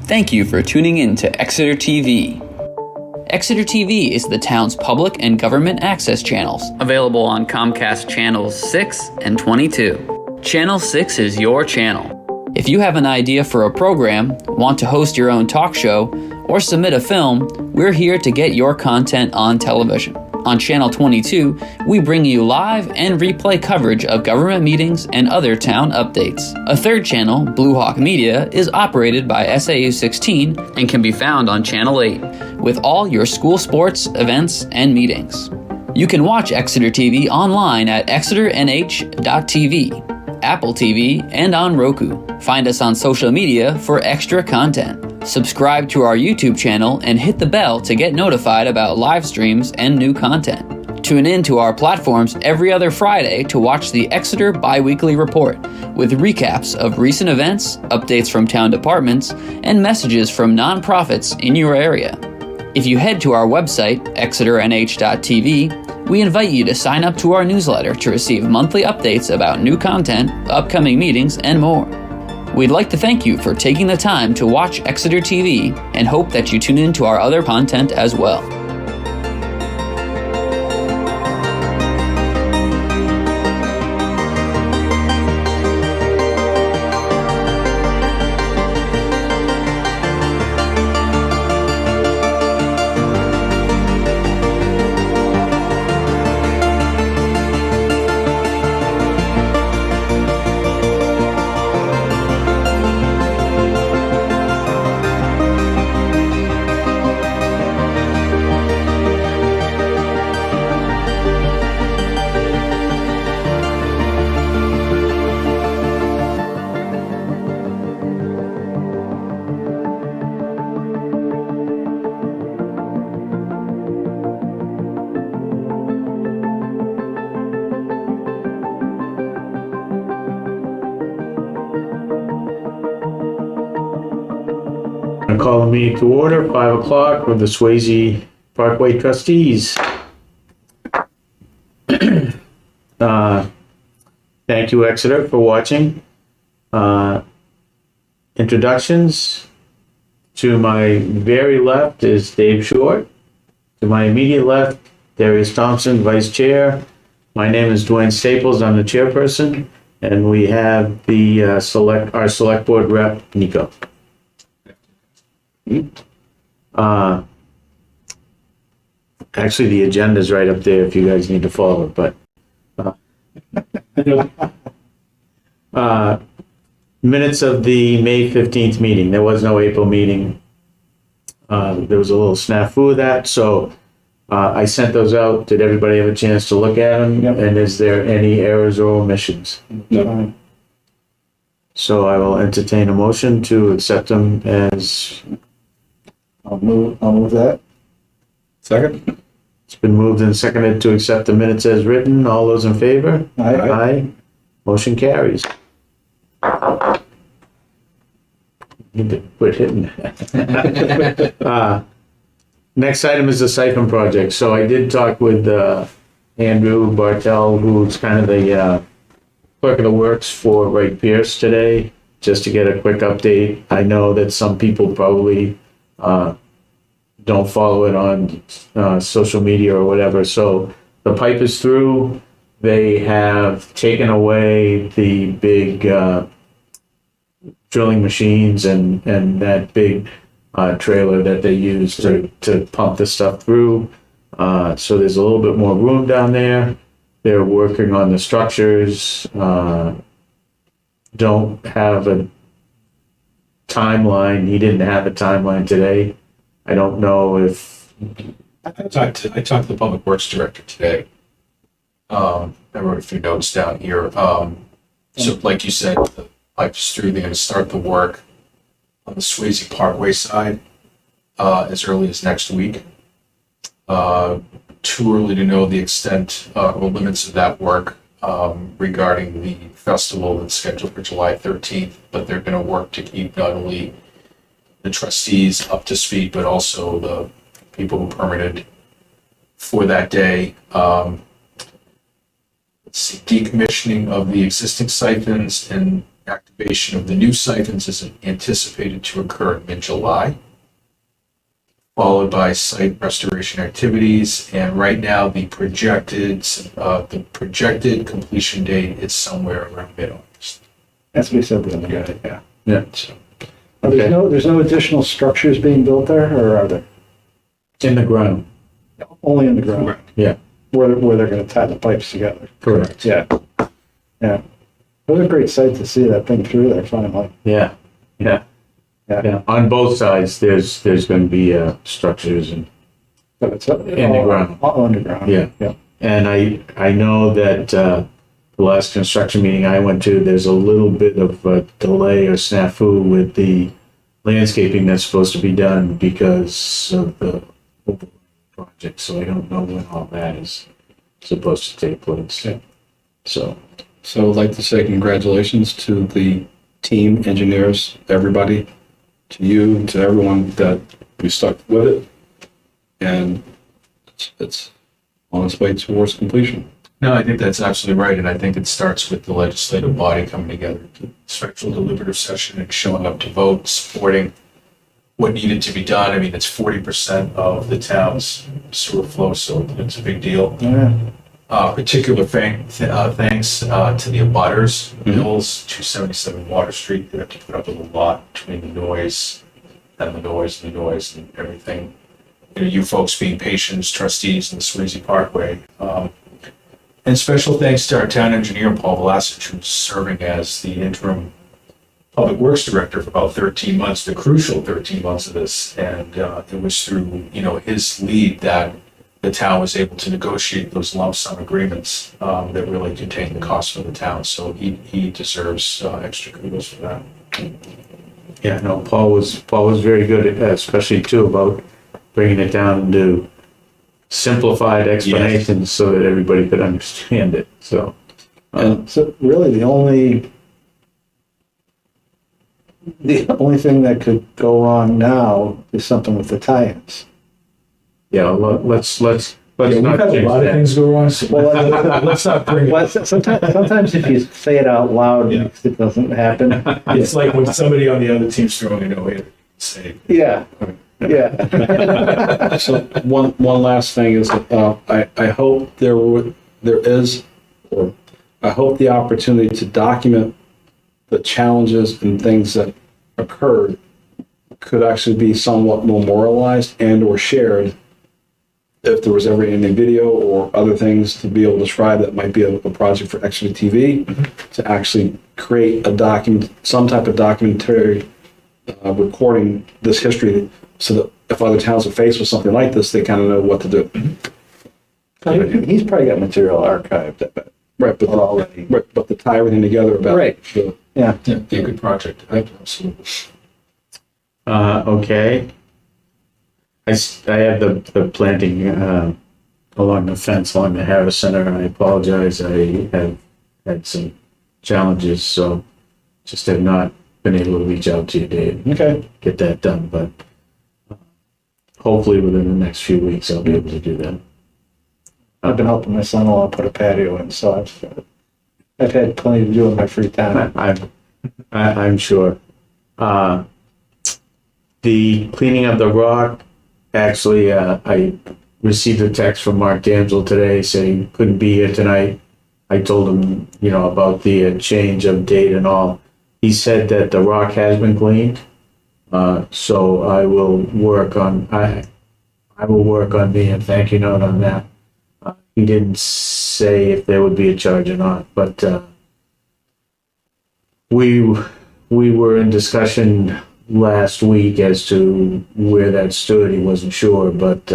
Thank you for tuning in to Exeter TV. Exeter TV is the town's public and government access channels, available on Comcast Channels 6 and 22. Channel 6 is your channel. If you have an idea for a program, want to host your own talk show, or submit a film, we're here to get your content on television. On Channel 22, we bring you live and replay coverage of government meetings and other town updates. A third channel, Blue Hawk Media, is operated by SAU 16 and can be found on Channel 8, with all your school sports, events, and meetings. You can watch Exeter TV online at exeternh.tv, Apple TV, and on Roku. Find us on social media for extra content. Subscribe to our YouTube channel and hit the bell to get notified about live streams and new content. Tune in to our platforms every other Friday to watch the Exeter Bi-Weekly Report with recaps of recent events, updates from town departments, and messages from nonprofits in your area. If you head to our website, exeternh.tv, we invite you to sign up to our newsletter to receive monthly updates about new content, upcoming meetings, and more. We'd like to thank you for taking the time to watch Exeter TV and hope that you tune in to our other content as well. I call the meeting to order, 5 o'clock, with the Swasey Parkway Trustees. Thank you, Exeter, for watching. Introductions. To my very left is Dave Short. To my immediate left, Darius Thompson, Vice Chair. My name is Dwayne Staples, I'm the chairperson, and we have the our select board rep, Nico. Actually, the agenda's right up there if you guys need to follow it, but minutes of the May 15th meeting. There was no April meeting. There was a little snafu with that, so I sent those out. Did everybody have a chance to look at them? Yep. And is there any errors or omissions? No. So I will entertain a motion to accept them as... I'll move that. Second. It's been moved and seconded to accept the minutes as written. All those in favor? Aye. Aye. Motion carries. Need to quit hitting that. Next item is the siphon project. So I did talk with Andrew Bartel, who's kind of the clerk of the works for Wright Pierce today, just to get a quick update. I know that some people probably don't follow it on social media or whatever. So the pipe is through. They have taken away the big drilling machines and that big trailer that they use to pump the stuff through. So there's a little bit more room down there. They're working on the structures. Don't have a timeline. He didn't have a timeline today. I don't know if... I talked to the Public Works Director today. I wrote a few notes down here. So like you said, the pipe's through. They're going to start the work on the Swasey Parkway side as early as next week. Too early to know the extent or limits of that work regarding the festival that's scheduled for July 13th, but they're going to work to keep not only the trustees up to speed, but also the people who permitted for that day. Let's see, decommissioning of the existing siphons and Activation of the new siphons is anticipated to occur in mid-July, followed by site restoration activities. And right now, the projected completion date is somewhere around mid-August. That's what we said the other day, yeah. Yeah. So, Okay. There's no additional structures being built there, or are there? In the ground. Only in the ground? Correct. Yeah. Where they're gonna tie the pipes together? Correct. Yeah. Yeah. It was a great sight to see that thing through there finally. Yeah. Yeah. Yeah. Yeah. On both sides, there's going to be structures and But it's In the ground. All underground. Yeah. Yeah. And I know that the last construction meeting I went to, there's a little bit of a delay or snafu with the landscaping that's supposed to be done because of the project. So I don't know when all that is supposed to take place. Yeah. So, So I'd like to say congratulations to the team, engineers, everybody, to you, to everyone that we stuck with it. And it's on its way towards completion. no, I think that's absolutely right. And I think it starts with the legislative body coming together, the special deliberative session and showing up to vote, supporting what needed to be done. I mean, it's 40% of the town's sewer flow, so it's a big deal. Yeah. Particular thanks to the abutters, Mills, 277 Water Street. They have to put up with a lot between the noise and the noise and the noise and everything. You know, you folks being patients, trustees in the Swasey Parkway. And special thanks to our town engineer, Paul Velasic, who's serving as the interim Public Works Director for about 13 months, the crucial 13 months of this. And it was through, his lead that the town was able to negotiate those lump sum agreements that really contain the cost for the town. So he deserves extra kudos for that. yeah, no, Paul was very good, especially too about bringing it down into simplified explanations so that everybody could understand it. So, And so really the only thing that could go wrong now is something with the tie-ins. yeah, let's not We've had a change lot of that. things go wrong, so let's not bring it Well, up. sometimes if you say it out loud, Yeah. it doesn't happen. It's like when somebody on the other team's throwing a no-hitter, say, Yeah, yeah. So one last thing is, I hope I hope the opportunity to document the challenges and things that occurred could actually be somewhat memorialized and or shared if there was ever any video or other things to be able to describe that might be a project for Exeter TV, to actually create a document, some type of documentary recording this history, so that if other towns are faced with something like this, they kind of know what to do. He's probably got material archived, but Right, but already. but to tie everything together about Right. Yeah. be a good project. Absolutely. Okay. I have the planting along the fence along the Harris Center, and I apologize. I have had some challenges, so just have not been able to reach out to you, Dave, Okay. get that done. But hopefully within the next few weeks, I'll be able to do that. I've been helping my son-in-law put a patio in, so I've had plenty to do in my free time. I'm sure. The cleaning of the rock, actually, I received a text from Mark Damsel today saying he couldn't be here tonight. I told him, about the change of date and all. He said that the rock has been cleaned. So I will work on being a thank you note on that. He didn't say if there would be a charge or not, but we were in discussion last week as to where that stood. He wasn't sure, but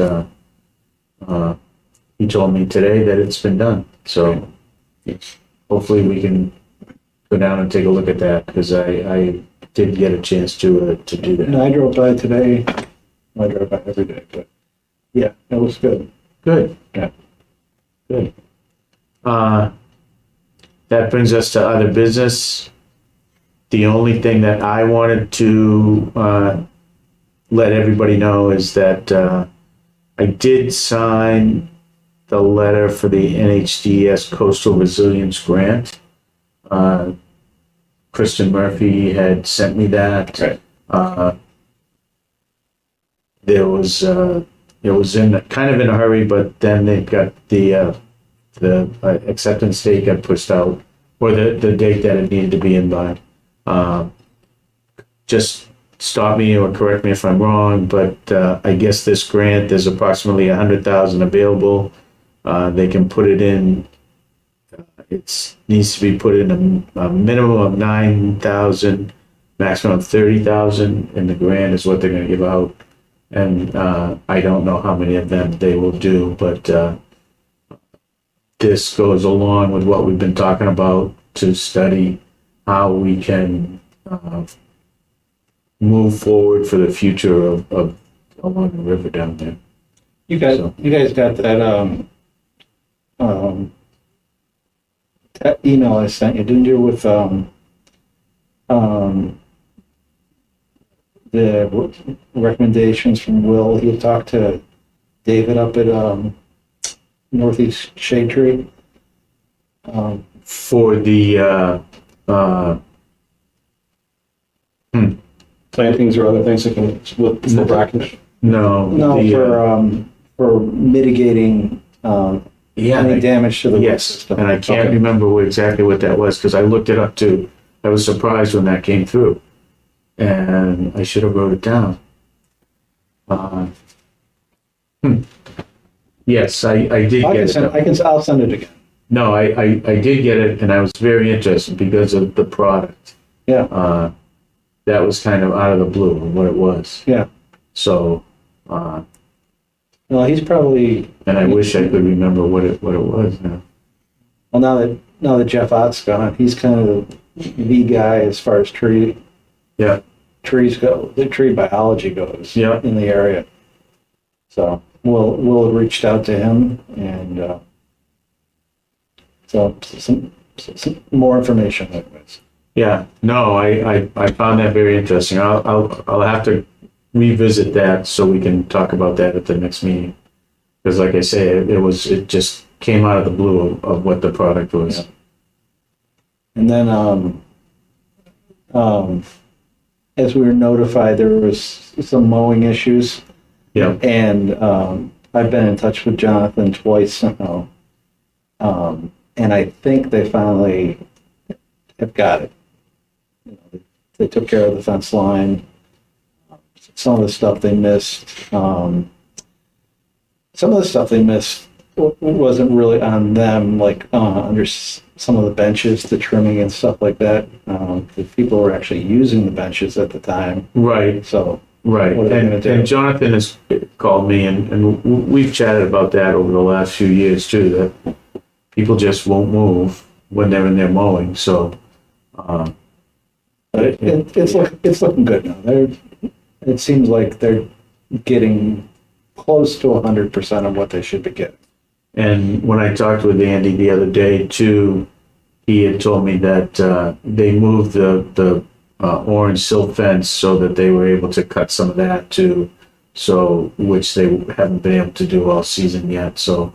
he told me today that it's been done. So hopefully we can go down and take a look at that, because I did get a chance to do that. And I drove by today. I drive by every day, but yeah, it was good. Good. Yeah. Good. That brings us to other business. The only thing that I wanted to let everybody know is that I did sign the letter for the NHDS Coastal Resilience Grant. Kristen Murphy had sent me that. Right. There was, it was kind of in a hurry, but then they got the acceptance date got pushed out, or the date that it needed to be in by. Just stop me or correct me if I'm wrong, but I guess this grant, there's approximately 100,000 available. They can put it in. It needs to be put in a minimum of 9,000, maximum of 30,000, and the grant is what they're going to give out. And I don't know how many of them they will do, but this goes along with what we've been talking about to study how we can move forward for the future of along the river down there. You guys got that that email I sent you, didn't you, with the recommendations from Will? He had talked to David up at Northeast Shade Tree. For the Plantings or other things that can, for brackage. no, For mitigating any damage to the root yes, system. and I can't remember exactly what that was because I looked it up too. I was surprised when that came through, and I should have wrote it down. Yes, I did get it. I'll send it again. No, I did get it, and I was very interested because of the product. Yeah. That was kind of out of the blue of what it was. Yeah. So, Well, he's probably. and I wish I could remember what it was now. Well, now that Jeff Ott's gone, he's kind of the guy as far as trees go. The tree biology goes. Yeah. In the area. So we'll have reached out to him, and so some more information like this. Yeah, no, I found that very interesting. I'll have to revisit that so we can talk about that at the next meeting. Because like I say, it just came out of the blue of what the product was. Yeah. And then as we were notified, there was some mowing issues. Yeah. And I've been in touch with Jonathan twice now. And I think they finally have got it. They took care of the fence line. Some of the stuff they missed. Some of the stuff they missed wasn't really on them, like under some of the benches, the trimming and stuff like that. The people were actually using the benches at the time. Right. So right. what are they gonna do? And Jonathan has called me, and we've chatted about that over the last few years too. That people just won't move when they're in their mowing. So. But it's looking good now. It seems like they're getting close to 100% of what they should be getting. And when I talked with Andy the other day too, he had told me that they moved the orange silk fence so that they were able to cut some of that too. So which they haven't been able to do all season yet. So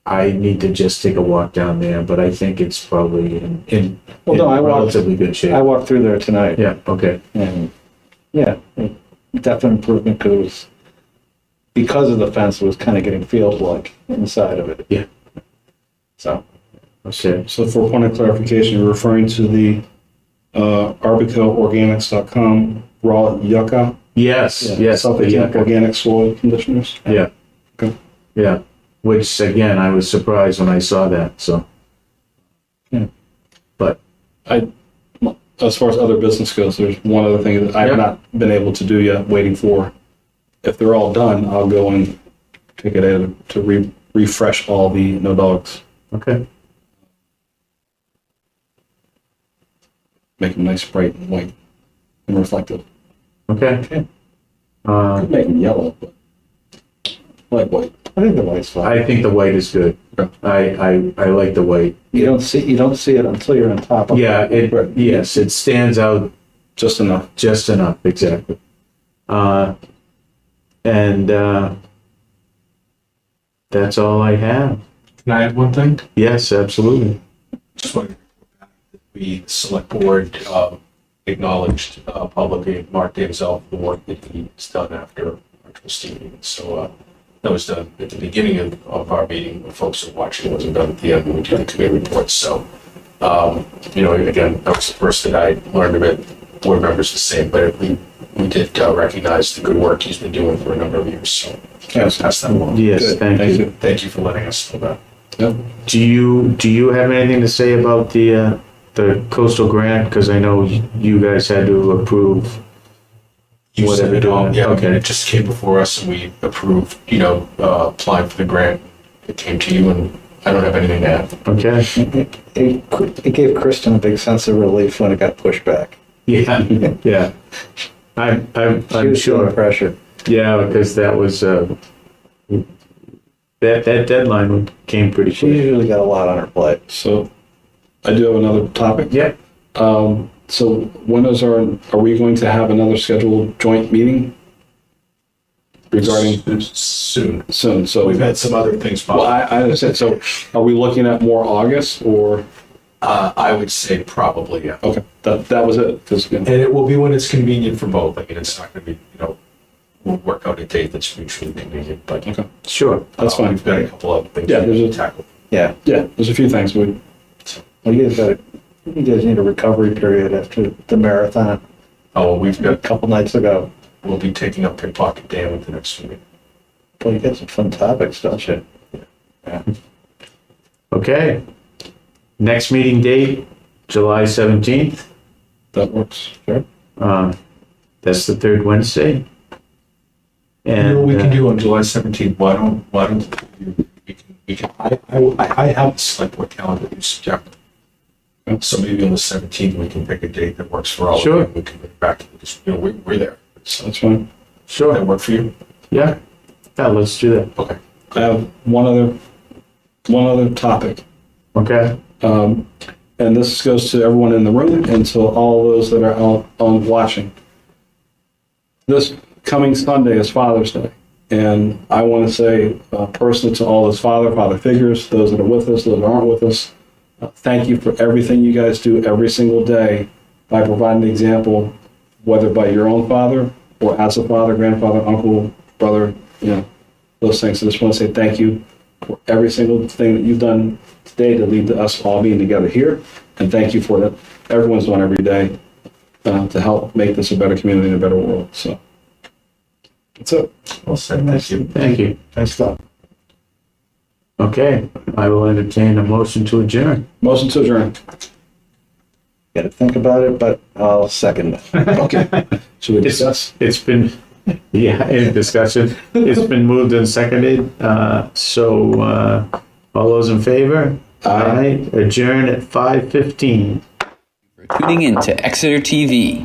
I need to just take a walk down there, but I think it's probably in relatively good shape. I walked through there tonight. Yeah, okay. And yeah, definite improvement because of the fence, it was kind of getting field-like inside of it. Yeah. So. Okay. So for point of clarification, you're referring to the arbicoorganics.com raw yucca? Yes, Yeah. yes. Self-contained yucca. organic soil conditioners? Yeah. Okay. Yeah. Which again, I was surprised when I saw that. So. Yeah. But. As far as other business goes, there's one other thing that I've not been able to do yet, waiting for. If they're all done, I'll go and take it in to refresh all the no dogs. Okay. Make them nice, bright, and white, and reflective. Okay. Could make them yellow, but like white. I think the white's fine. I think the white is good. Okay. I like the white. You don't see it until you're on top of Yeah. it. Yes, it stands out Just enough. just enough. Exactly. And that's all I have. Can I add one thing? Yes, absolutely. Just want we, select board, acknowledged publicly Mark Davisel for the work that he's done after our trustee meeting. So that was done at the beginning of our meeting. The folks who are watching, it wasn't done at the end when we did the committee reports. So, again, that was the first that I learned of it. Board members the same, but we did recognize the good work he's been doing for a number of years. So I'll pass that along. Yes, Good. thank you. Thank you for letting us know that. Yep. Do you have anything to say about the coastal grant? Because I know you guys had to approve. You Whatever said it all. doing. Yeah, Okay. okay. It just came before us and we approved, applying for the grant. It came to you and I don't have anything to add. Okay. It gave Kristen a big sense of relief when it got pushed back. Yeah. Yeah. I'm She was sure. feeling pressure. Yeah, because that was that deadline came pretty She quick. usually got a lot on her plate. So I do have another topic. Yep. So when are we going to have another scheduled joint meeting regarding Soon. soon? So We've had some other things pop well, up. I understand. So are we looking at more August or I would say probably, yeah. okay? That was it. 'Cause, And it will be when it's convenient for both. Like, it's not going to be, we'll work out a date that's mutually convenient, but okay, Sure. that's fine. we've got a couple of things Yeah, to there's a- tackle. Yeah. Yeah, there's a few things. Well, you guys need a recovery period after the marathon Oh, we've a got, couple nights ago. we'll be taking up Pickpocket Dam at the next meeting. Well, you got some fun topics, don't you? Okay. Next meeting date, July 17th. That works. Sure. That's the third Wednesday. You And know what we can do on July 17th? Why don't we can, I have the select board calendar you suggest. So maybe on the 17th, we can pick a date that works for all of you. Sure. And we can bring it back, because, we're there. So That's fine. does sure. that work for you? Yeah. Yeah, let's do that. Okay. I have one other topic. Okay. And this goes to everyone in the room and to all those that are on watching. This coming Sunday is Father's Day, and I want to say personally to all those father figures, those that are with us, those that aren't with us, thank you for everything you guys do every single day by providing the example, whether by your own father or as a father, grandfather, uncle, brother, those things. I just want to say thank you for every single thing that you've done today to lead to us all being together here. And thank you for that everyone's doing every day to help make this a better community and a better world. So that's it. Well said. Thank you. Thank you. Nice stuff. Okay. I will entertain a motion to adjourn. Motion to adjourn. Got to think about it, but I'll second it. Okay. Should we discuss? It's been, yeah, in discussion. It's been moved and seconded. So all those in favor? Aye. Adjourn at 5:15. Tuning in to Exeter TV.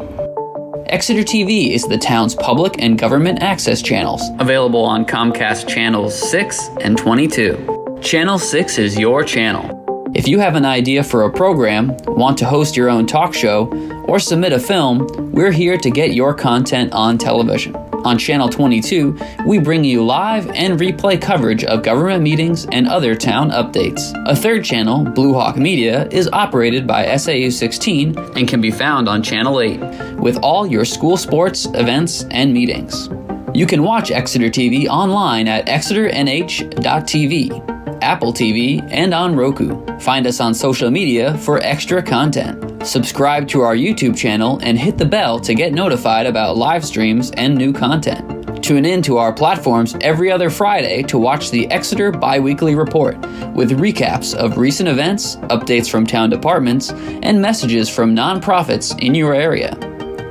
Exeter TV is the town's public and government access channels, available on Comcast channels 6 and 22. Channel 6 is your channel. If you have an idea for a program, want to host your own talk show, or submit a film, we're here to get your content on television. On Channel 22, we bring you live and replay coverage of government meetings and other town updates. A third channel, Blue Hawk Media, is operated by SAU 16 and can be found on Channel 8, with all your school sports, events, and meetings. You can watch Exeter TV online at exeternh.tv. Apple TV, and on Roku. Find us on social media for extra content. Subscribe to our YouTube channel and hit the bell to get notified about live streams and new content. Tune in to our platforms every other Friday to watch the Exeter Biweekly Report with recaps of recent events, updates from town departments, and messages from nonprofits in your area.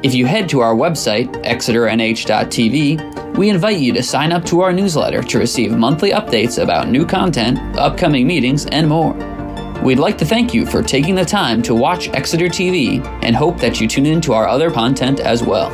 If you head to our website, exeternh.tv, we invite you to sign up to our newsletter to receive monthly updates about new content, upcoming meetings, and more. We'd like to thank you for taking the time to watch Exeter TV and hope that you tune in to our other content as well.